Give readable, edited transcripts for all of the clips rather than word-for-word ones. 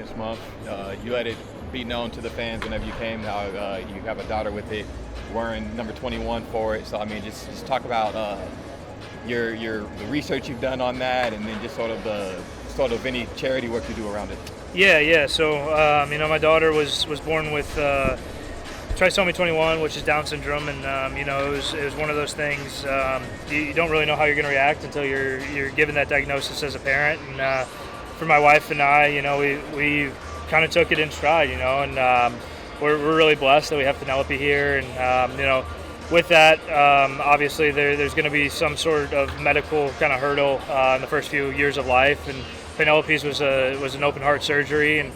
this month. You let it be known to the fans whenever you came how you have a daughter with it, wearing number 21 for it. So I mean, just talk about the research you've done on that, and then just sort of any charity work you do around it. Yeah. So my daughter was born with trisomy 21, which is Down syndrome, and it was one of those things. You don't really know how you're going to react until you're given that diagnosis as a parent. And for my wife and I, we kind of took it in stride, and we're really blessed that we have Penelope here. And with that, obviously there's going to be some sort of medical kind of hurdle in the first few years of life. And Penelope's was an open heart surgery, and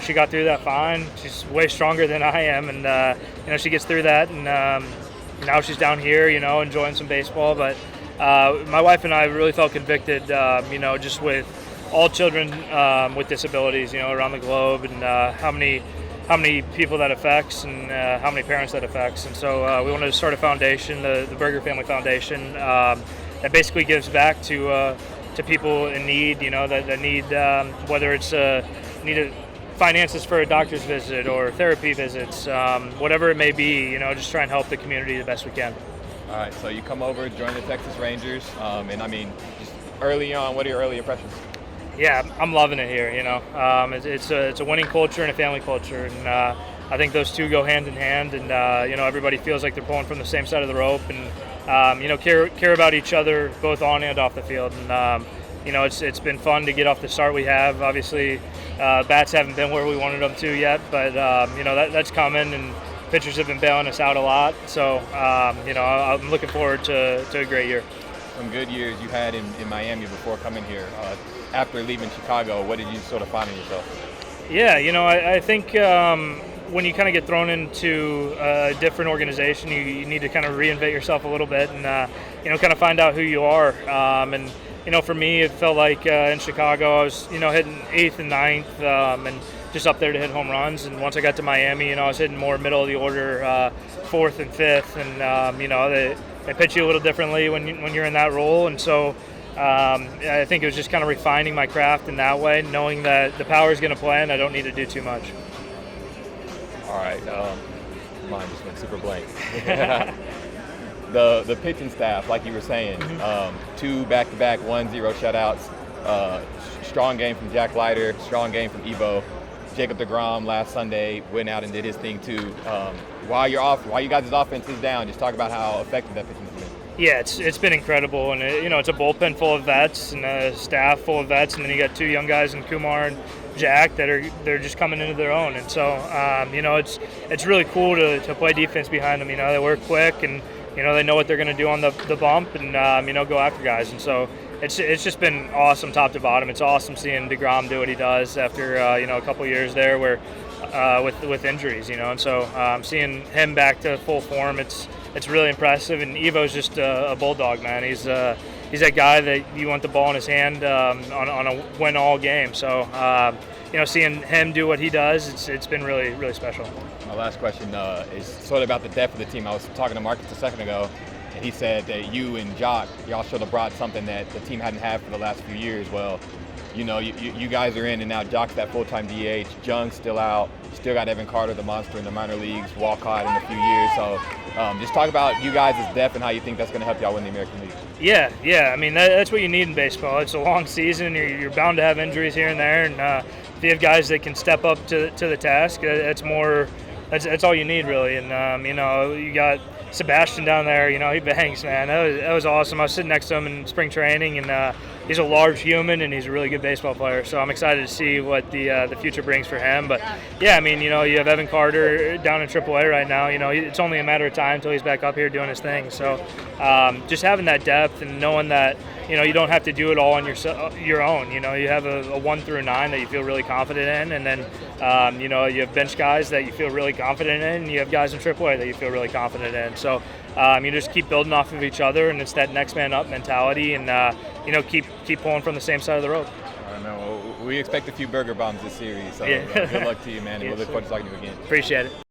she got through that fine. She's way stronger than I am, and she gets through that, and now she's down here, enjoying some baseball. But my wife and I really felt convicted, just with all children with disabilities, around the globe, and how many people that affects, and how many parents that affects. And so we wanted to start a foundation, the Berger Family Foundation, that basically gives back to people in need, that need, whether it's need finances for a doctor's visit or therapy visits, whatever it may be, just try and help the community the best we can. All right, so you come over, join the Texas Rangers, and I mean, just early on, what are your early impressions? Yeah, I'm loving it here. It's a winning culture and a family culture, and I think those two go hand in hand. And everybody feels like they're pulling from the same side of the rope, and care about each other both on and off the field. And it's been fun to get off the start we have. Obviously, bats haven't been where we wanted them to yet, but that's coming, and pitchers have been bailing us out a lot. So I'm looking forward to a great year. Some good years you had in Miami before coming here. After leaving Chicago, what did you sort of find in yourself? Yeah, I think when you kind of get thrown into a different organization, you need to kind of reinvent yourself a little bit, and kind of find out who you are. And for me, it felt like in Chicago, I was hitting 8th and 9th, and just up there to hit home runs. And once I got to Miami, I was hitting more middle of the order, 4th and 5th, and they pitch you a little differently when you're in that role. And so I think it was just kind of refining my craft in that way, knowing that the power is going to play and I don't need to do too much. All right, mine just went super blank. The pitching staff, like you were saying, 2 back-to-back 1-0 shutouts, strong game from Jack Leiter, strong game from Evo. Jacob DeGrom last Sunday went out and did his thing too. While you guys' offense is down, just talk about how effective that pitching has been. Yeah, it's been incredible, and it's a bullpen full of vets and a staff full of vets, and then you got 2 young guys in Kumar and Jack they're just coming into their own. And so it's really cool to play defense behind them. They work quick, and they know what they're going to do on the bump, and go after guys. And so it's just been awesome top to bottom. It's awesome seeing DeGrom do what he does after a couple years there where with injuries, and so seeing him back to full form, it's really impressive. And Evo's just a bulldog, man. He's that guy that you want the ball in his hand on a win-all game. So seeing him do what he does, it's been really, really special. My last question is sort of about the depth of the team. I was talking to Marcus a second ago, and he said that you and Jock, y'all should have brought something that the team hadn't had for the last few years. Well, you guys are in, and now Jock's that full-time DH. Jung's still out. Still got Evan Carter, the monster in the minor leagues, Walcott in a few years. So just talk about you guys' depth and how you think that's going to help y'all win the American League. Yeah. I mean, that's what you need in baseball. It's a long season. You're bound to have injuries here and there, and if you have guys that can step up to the task, that's all you need, really. And you got Sebastian down there, he bangs, man. That was awesome. I was sitting next to him in spring training, and he's a large human, and he's a really good baseball player. So I'm excited to see what the future brings for him. But yeah, I mean, you have Evan Carter down in AAA right now. It's only a matter of time until he's back up here doing his thing. So just having that depth and knowing that you don't have to do it all on your own. You have a 1 through 9 that you feel really confident in, and then you have bench guys that you feel really confident in, and you have guys in AAA that you feel really confident in. So you just keep building off of each other, and it's that next man up mentality, and keep pulling from the same side of the rope. I know. We expect a few burger bombs this series, so yeah. Good luck to you, man, and we'll look forward to talking to you again. Appreciate it.